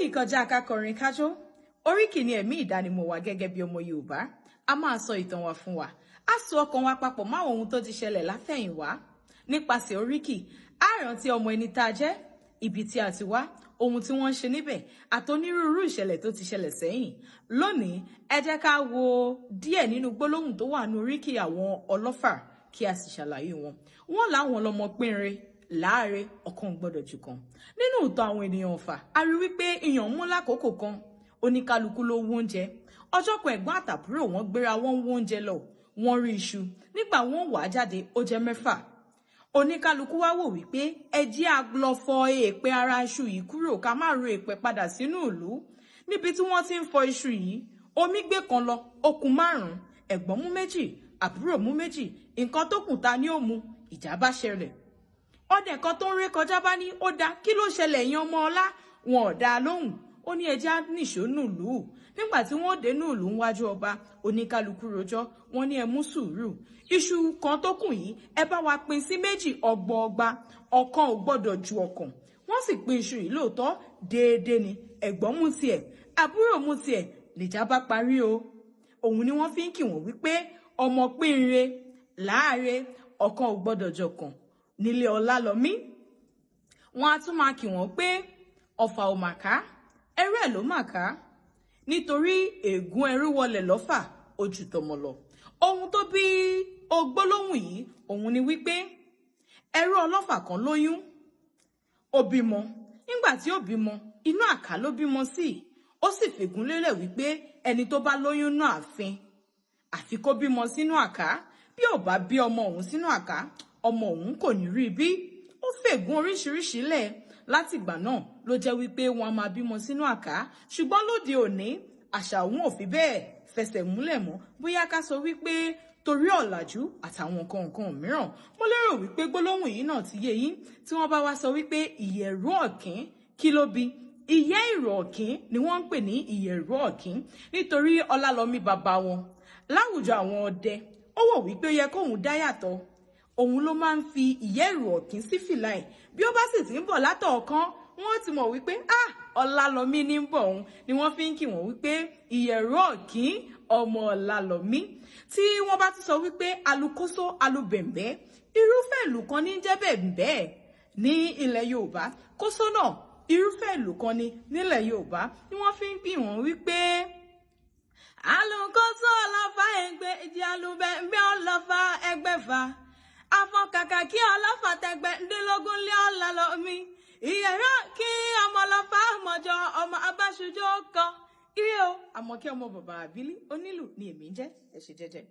Oríkì kọjá akakọrin kájọ. Oríkì ni ẹ̀mí ìdánimọ̀ wa gẹ́gẹ́ bí ọmọ Yorùbá. A máa sọ ìtàn wa fún wa. A so ọkàn wa papọ̀ mọ́ àwọn ohun tó ti ṣẹlẹ̀ látẹ̀yìnwá. Nípasẹ̀ oríkì, a rántí ọmọ ẹni tá a jẹ́, ibi tí a ti wá, ohun tí wọ́n ń ṣe níbẹ̀, àtonírúurú ìṣẹ̀lẹ̀ tó ti ṣẹlẹ̀ sẹ́yìn. Lónìí, ẹ jẹ́ ká wo díẹ̀ nínú gbólóhùn tó wà ní oríkì àwọn ọlọ́fà kí a sì ṣàlàyé wọn. Wọ́n láwọn lọmọ pínre, láàre, ọ̀kan ò gbọdọ̀ jù kan. Nínú ìtàn àwọn ènìyàn Ọ̀fà, a rí wípé ìyàn mú lákòókò kan, oníkálukú ló wó oúnjẹ. Ọjọ́ kan ẹ̀gbọ́n àtàbúrò wọn gbéra wọn wó oúnjẹ lọ, wọ́n rí iṣu. Nígbà wọ́n wà jáde, ó jẹ́ 6. Oníkálukú wá wò wípé ẹ jẹ́ a lọ fọ èèpẹ̀ ara iṣu yìí kúrò ká má ro èèpẹ̀ padà sínú ìlú. Níbi tí wọ́n ti ń fọ iṣu yìí, omi gbé kan lọ, ó kù 5. Ẹ̀gbọ́n mú 2, àbúrò mú 2. Nǹkan tó kù ta ni ó mu, ìjà bá ṣẹlẹ̀. Ọdẹ kan tó ń ré kọjá bá ní ó dá kí ló ṣẹlẹ̀ yan ọmọ ọlá, wọn ò dá lóhùn. Ó ní ẹjẹ́ á nìṣó nùlù. Nígbà tí wọ́n dé nùlù níwájú ọba, oníkálukú rojọ́, wọ́n ní ẹ mú sùúrù. Iṣu kan tó kù yìí, ẹ bá wa pín sí 2 ọgbọọgba, ọ̀kan ò gbọdọ̀ ju ọ̀kan. Wọ́n sì pín iṣu yìí lóòótọ́ déédéé ni. Ẹ̀gbọ́n mú tiẹ̀, àbúrò mú tiẹ̀, lìjà bá parí o. Òun ni wọ́n fi ń kì wọ́n wípé ọmọ pínre, láàre, ọ̀kan ò gbọdọ̀ jọ̀kan nílé Ọlálọmí. Wọ́n á tún máa kì wọ́n pé ọ̀fà ò mà ká, ẹrú ẹ̀ ló mà ká. Nítorí ègún ẹrú wọlẹ̀ lọ́fà ojú tọmọ lọ. Ohun tó bí ogbólóhùn yìí, òun ni wípé ẹrú ọlọ́fà kan lóyún, ó bímọ. Nígbà tí ó bímọ, inú àká ló bímọ sí. Ó sì fègún lélẹ̀ wípé ẹni tó bá lóyún náà àfin, àfi kó bímọ sínú àká. Bí ò bá bí ọmọ òun sínú àká, ọmọ òun kò ní rí bí. Ó fègún oríṣiríṣi lẹ̀. Láti ìgbà náà ló jẹ́ wípé wọn a máa bímọ sínú àká. Ṣùgbọ́n lóde òní, àṣà òun ò fi bẹ́ẹ̀ fẹsẹ̀ múlẹ̀ mọ́. Bóyá ká sọ wípé torí ọ̀làjú àtàwọn nǹkan mìíràn. Mo lérò wípé gbólóhùn yìí náà ti yé yín. Tí wọ́n bá wá sọ wípé ìyẹ̀rú ọ̀kín, kí ló bí? Ìyẹ́ ìrù ọ̀kín ni wọ́n ń pè ní ìyẹ̀rú ọ̀kín. Nítorí Ọlálọmí bàbá wọn, láwùjọ àwọn ọdẹ, ó wò wípé ó yẹ kóun dá yàtọ̀. Òun ló máa ń fi ìyẹ́ ìrù ọ̀kín sí fìlà ẹ̀. Bí ó bá sì ti ń bọ̀ látọ̀ọ̀kan, wọ́n ti mọ̀ wípé Ọlálọmí ní ń bọ̀ òun, ni wọ́n fi ń kì wọ́n wípé ìyẹ̀rú ọ̀kín ọmọ Ọlálọmí. Tí wọ́n bá tún sọ wípé alukóso alubẹ̀m̀bẹ́, irúfẹ́ ìlù kan ní jẹ́ bẹ̀m̀bẹ́ ní ilẹ̀ Yorùbá. Kóso náà irúfẹ́ ìlù kan ní nílẹ̀ Yorùbá, ni wọ́n fi ń kì wọ́n wípé alukóso ọlọ́fà ẹgbẹ́ ìdí alubẹ̀m̀bẹ́ ọlọ́fà ẹgbẹ́fà. Afọkàkà kí ọlọ́fà tẹgbẹ́ ndélógún lé Ọlálọmí. Ìyẹ̀rú kí ọmọ ọlọ́fà mọ̀jọ ọmọ abáṣujọ́ kọ. Ire o, àmọ́ kí ọmọ bàbá àbílí onílù ni èmi ń jẹ́. Ẹ ṣé jẹ́jẹ́.